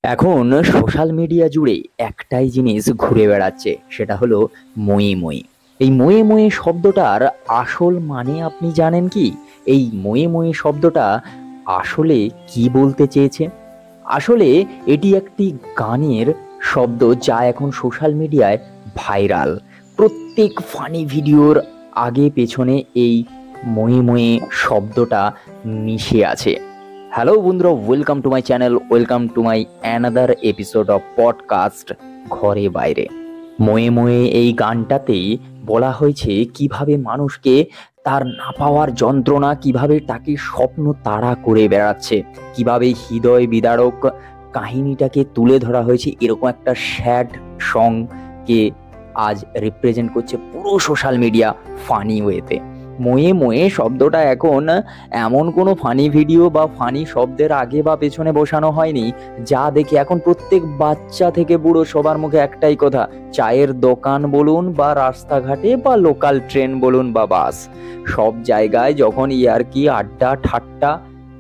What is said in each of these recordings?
এখন social media জুড়ে একটাই জিনিস ঘুরে বেড়াচ্ছে, সেটা হলো ময়ে ময়ে। এই ময়ে ময়ে শব্দটার আসল মানে আপনি জানেন কি? এই ময়ে ময়ে শব্দটা আসলে কি বলতে চেয়েছে? আসলে এটি একটি গানের শব্দ যা এখন সোশ্যাল মিডিয়ায় ভাইরাল। প্রত্যেক ফানি ভিডিওর আগে পেছনে এই ময়ে ময়ে শব্দটা মিশে আছে। হ্যালো বন্ধুরা, welcome to my channel, welcome to my another episode of podcast ঘরে বাইরে। ময়ে ময়ে এই গানটাতেই বলা হয়েছে কিভাবে মানুষকে তার না পাওয়ার যন্ত্রণা, কিভাবে তাকে স্বপ্ন তাড়া করে বেড়াচ্ছে, কিভাবে হৃদয় বিদারক কাহিনীটাকে তুলে ধরা হয়েছে। এরকম একটা স্যাড সংকে আজ রিপ্রেজেন্ট করছে পুরো সোশ্যাল মিডিয়া ফানি ওয়েতে। ময়ে ময়ে শব্দটা এখন এমন কোনো ফানি ভিডিও বা ফানি শব্দের আগে বা পেছনে বসানো হয়নি যা দেখে এখন প্রত্যেক বাচ্চা থেকে বুড়ো সবার মুখে একটাই কথা, চায়ের দোকান বলুন বা রাস্তাঘাটে বা লোকাল ট্রেন বলুন বা বাস, সব জায়গায় যখন ইয়ার্কি আড্ডা ঠাট্টা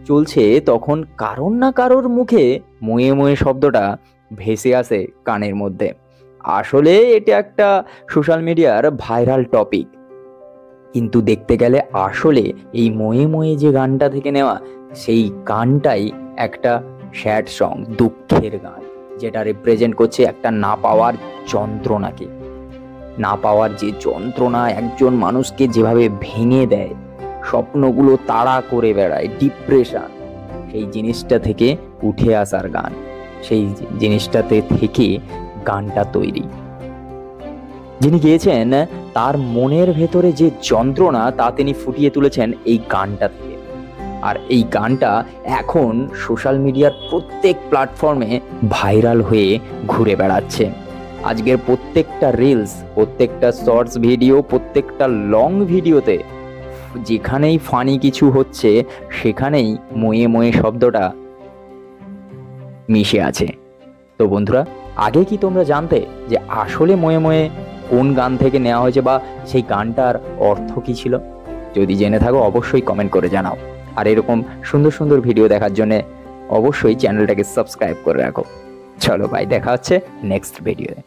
চলছে তখন কারোর না কারোর মুখে ময়ে ময়ে শব্দটা ভেসে আসে কানের মধ্যে। আসলে এটা একটা সোশ্যাল মিডিয়ার ভাইরাল টপিক, কিন্তু দেখতে গেলে আসলে এই ময়ে ময়ে যে গানটা থেকে নেওয়া, সেই গানটাই একটা স্যাড সং, দুঃখের গান, যেটা রিপ্রেজেন্ট করছে একটা না পাওয়ার যন্ত্রণাকে। না পাওয়ার যে যন্ত্রণা একজন মানুষকে যেভাবে ভেঙে দেয়, স্বপ্নগুলো তাড়া করে বেড়ায়, ডিপ্রেশন, সেই জিনিসটা থেকে উঠে আসার গান, সেই জিনিসটাতে থেকে গানটা তৈরি। যিনি গেয়েছেন তার মনের ভেতরে যে যন্ত্রণা তা তিনি ফুটিয়ে তুলেছেন এই গানটা থেকে। আর এই গানটা এখন সোশ্যাল মিডিয়ার প্রত্যেক প্ল্যাটফর্মে ভাইরাল হয়ে ঘুরে বেড়াচ্ছে। আজকের প্রত্যেকটা রিলস, প্রত্যেকটা শর্টস ভিডিও, প্রত্যেকটা লং ভিডিওতে যেখানেই ফানি কিছু হচ্ছে সেখানেই ময়ে ময়ে শব্দটা মিশে আছে। তো বন্ধুরা, আগে কি তোমরা জানতে যে আসলে ময়ে ময়ে কোন গান থেকে নেওয়া হয়েছে বা সেই গানটার অর্থ কি ছিল? যদি জেনে থাকো অবশ্যই কমেন্ট করে জানাও। আর এরকম সুন্দর সুন্দর ভিডিও দেখার জন্য অবশ্যই চ্যানেলটাকে সাবস্ক্রাইব করে রাখো। চলো ভাই, দেখা হচ্ছে নেক্সট ভিডিওতে।